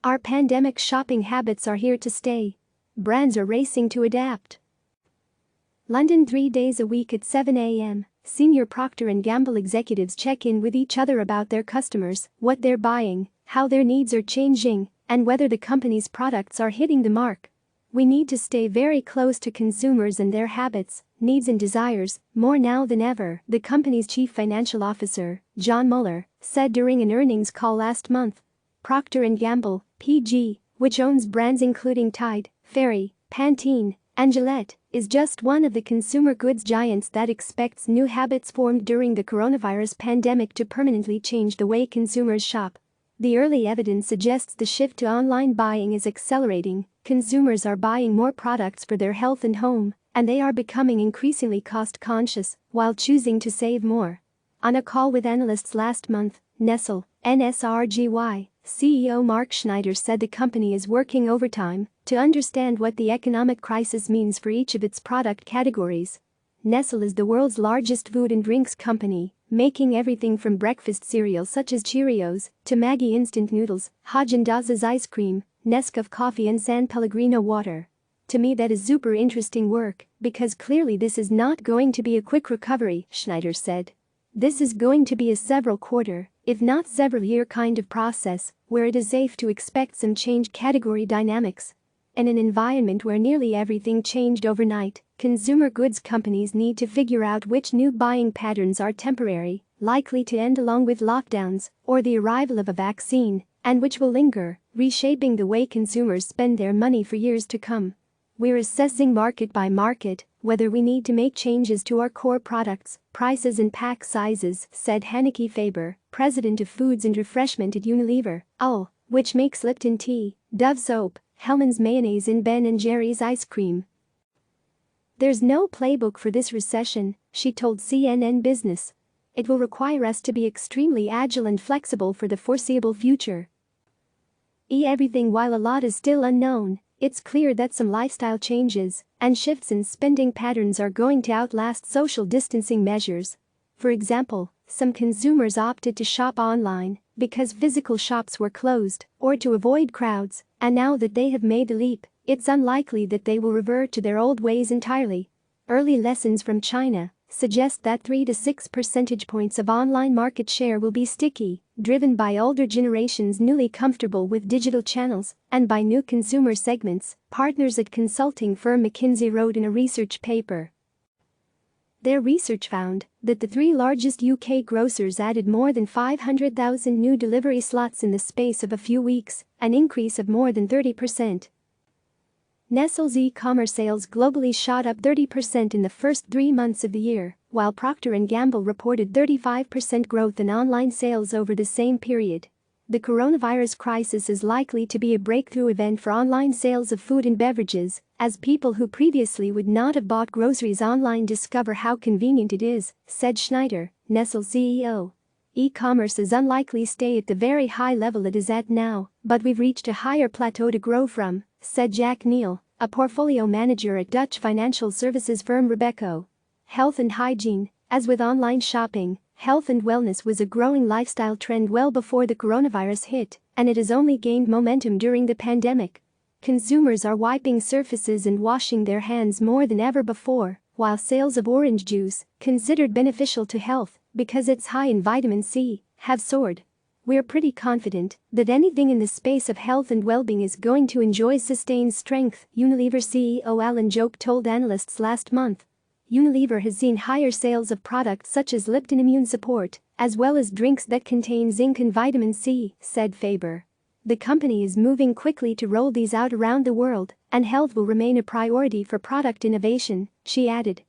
Our pandemic shopping habits are here to stay. Brands are racing to adapt. London 3 days a week at 7 a.m. Senior Procter & Gamble executives check in with each other about their customers, what they're buying, how their needs are changing, and whether the company's products are hitting the mark. We need to stay very close to consumers and their habits, needs and desires, more now than ever, the company's chief financial officer, Jon Moeller, said during an earnings call last month. Procter & Gamble, PG, which owns brands including Tide, Fairy, Pantene, and Gillette, is just one of the consumer goods giants that expects new habits formed during the coronavirus pandemic to permanently change the way consumers shop. The early evidence suggests the shift to online buying is accelerating. Consumers are buying more products for their health and home, and they are becoming increasingly cost-conscious while choosing to save more. On a call with analysts last month, Nestle, NSRGY, CEO Mark Schneider said the company is working overtime to understand what the economic crisis means for each of its product categories. Nestle is the world's largest food and drinks company, making everything from breakfast cereal such as Cheerios to Maggi instant noodles, Häagen-Dazs ice cream, Nescafé coffee and San Pellegrino water. To me that is super interesting work, because clearly this is not going to be a quick recovery, Schneider said. This is going to be a several quarter, if not several year kind of process, where it is safe to expect some change category dynamics. In an environment where nearly everything changed overnight, consumer goods companies need to figure out which new buying patterns are temporary, likely to end along with lockdowns or the arrival of a vaccine, and which will linger, reshaping the way consumers spend their money for years to come. We're assessing market by market whether we need to make changes to our core products, prices and pack sizes, said Hanneke Faber, president of Foods and Refreshment at Unilever, which makes Lipton tea, Dove soap, Hellmann's mayonnaise and Ben & Jerry's ice cream. There's no playbook for this recession, she told CNN Business. It will require us to be extremely agile and flexible for the foreseeable future. Everything while a lot is still unknown, it's clear that some lifestyle changes and shifts in spending patterns are going to outlast social distancing measures. For example, some consumers opted to shop online because physical shops were closed or to avoid crowds, and now that they have made the leap, it's unlikely that they will revert to their old ways entirely. Early lessons from China suggest that 3 to 6 percentage points of online market share will be sticky, driven by older generations newly comfortable with digital channels and by new consumer segments, partners at consulting firm McKinsey wrote in a research paper. Their research found that the 3 largest UK grocers added more than 500,000 new delivery slots in the space of a few weeks, an increase of more than 30%. Nestle's e-commerce sales globally shot up 30% in the first 3 months of the year, while Procter & Gamble reported 35% growth in online sales over the same period. The coronavirus crisis is likely to be a breakthrough event for online sales of food and beverages, as people who previously would not have bought groceries online discover how convenient it is, said Schneider, Nestle CEO. E-commerce is unlikely to stay at the very high level it is at now, but we've reached a higher plateau to grow from, said Jack Neal, a portfolio manager at Dutch financial services firm Robeco. Health and hygiene, as with online shopping, health and wellness was a growing lifestyle trend well before the coronavirus hit, and it has only gained momentum during the pandemic. Consumers are wiping surfaces and washing their hands more than ever before, while sales of orange juice, considered beneficial to health because it's high in vitamin C, have soared. We're pretty confident that anything in the space of health and well-being is going to enjoy sustained strength, Unilever CEO Alan Jope told analysts last month. Unilever has seen higher sales of products such as Lipton Immune Support, as well as drinks that contain zinc and vitamin C, said Faber. The company is moving quickly to roll these out around the world, and health will remain a priority for product innovation, she added.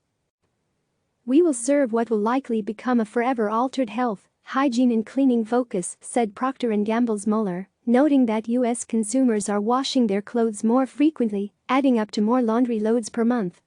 We will serve what will likely become a forever altered health, hygiene and cleaning focus, said Procter & Gamble's Moeller, noting that U.S. consumers are washing their clothes more frequently, adding up to more laundry loads per month.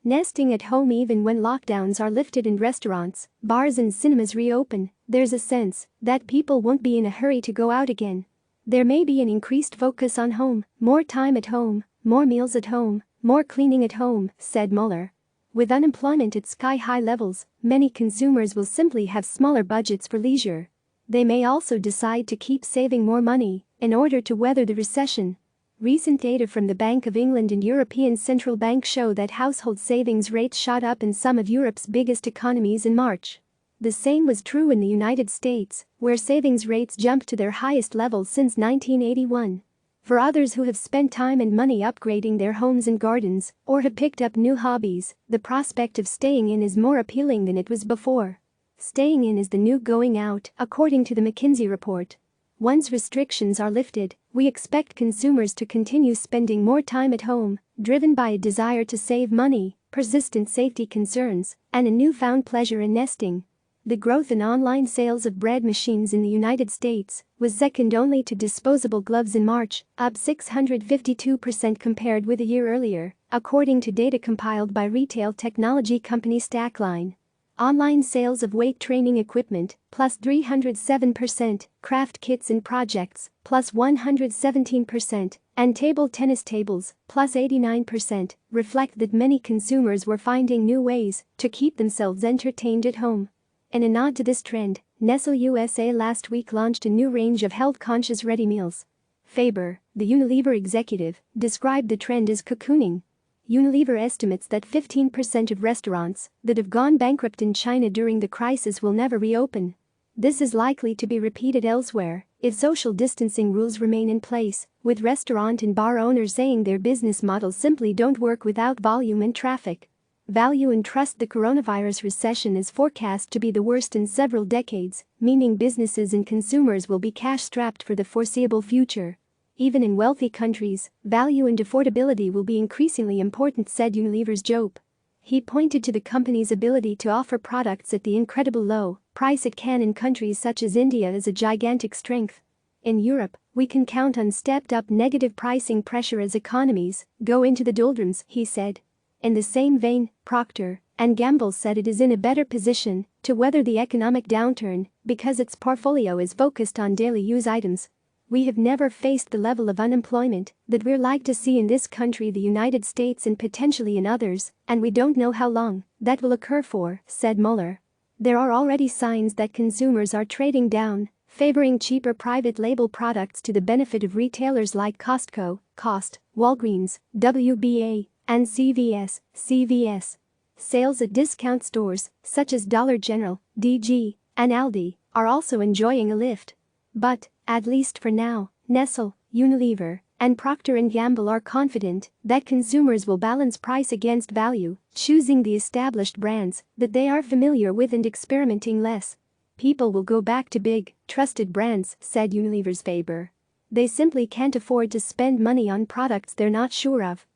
Nesting at home even when lockdowns are lifted and restaurants, bars and cinemas reopen, there's a sense that people won't be in a hurry to go out again. There may be an increased focus on home, more time at home, more meals at home, more cleaning at home, said Moeller. With unemployment at sky-high levels, many consumers will simply have smaller budgets for leisure. They may also decide to keep saving more money in order to weather the recession. Recent data from the Bank of England and European Central Bank show that household savings rates shot up in some of Europe's biggest economies in March. The same was true in the United States, where savings rates jumped to their highest level since 1981. For others who have spent time and money upgrading their homes and gardens or have picked up new hobbies, the prospect of staying in is more appealing than it was before. Staying in is the new going out, according to the McKinsey report. Once restrictions are lifted, we expect consumers to continue spending more time at home, driven by a desire to save money, persistent safety concerns, and a newfound pleasure in nesting. The growth in online sales of bread machines in the United States was second only to disposable gloves in March, up 652% compared with a year earlier, according to data compiled by retail technology company Stackline. Online sales of weight training equipment, plus 307%, craft kits and projects, plus 117%, and table tennis tables, plus 89%, reflect that many consumers were finding new ways to keep themselves entertained at home. In a nod to this trend, Nestle USA last week launched a new range of health-conscious ready meals. Faber, the Unilever executive, described the trend as cocooning. Unilever estimates that 15% of restaurants that have gone bankrupt in China during the crisis will never reopen. This is likely to be repeated elsewhere if social distancing rules remain in place, with restaurant and bar owners saying their business models simply don't work without volume and traffic. Value and Trust. The coronavirus recession is forecast to be the worst in several decades, meaning businesses and consumers will be cash-strapped for the foreseeable future. Even in wealthy countries, value and affordability will be increasingly important, said Unilever's Jope. He pointed to the company's ability to offer products at the incredible low price it can in countries such as India as a gigantic strength. In Europe, we can count on stepped-up negative pricing pressure as economies go into the doldrums, he said. In the same vein, Procter and Gamble said it is in a better position to weather the economic downturn because its portfolio is focused on daily use items. We have never faced the level of unemployment that we're like to see in this country, the United States, and potentially in others, and we don't know how long that will occur for, said Moeller. There are already signs that consumers are trading down, favoring cheaper private label products to the benefit of retailers like Costco, Cost, Walgreens, WBA, and CVS. Sales at discount stores, such as Dollar General, DG, and Aldi, are also enjoying a lift. But, at least for now, Nestle, Unilever, and Procter & Gamble are confident that consumers will balance price against value, choosing the established brands that they are familiar with and experimenting less. People will go back to big, trusted brands, said Unilever's Faber. They simply can't afford to spend money on products they're not sure of.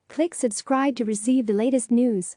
Click subscribe to receive the latest news.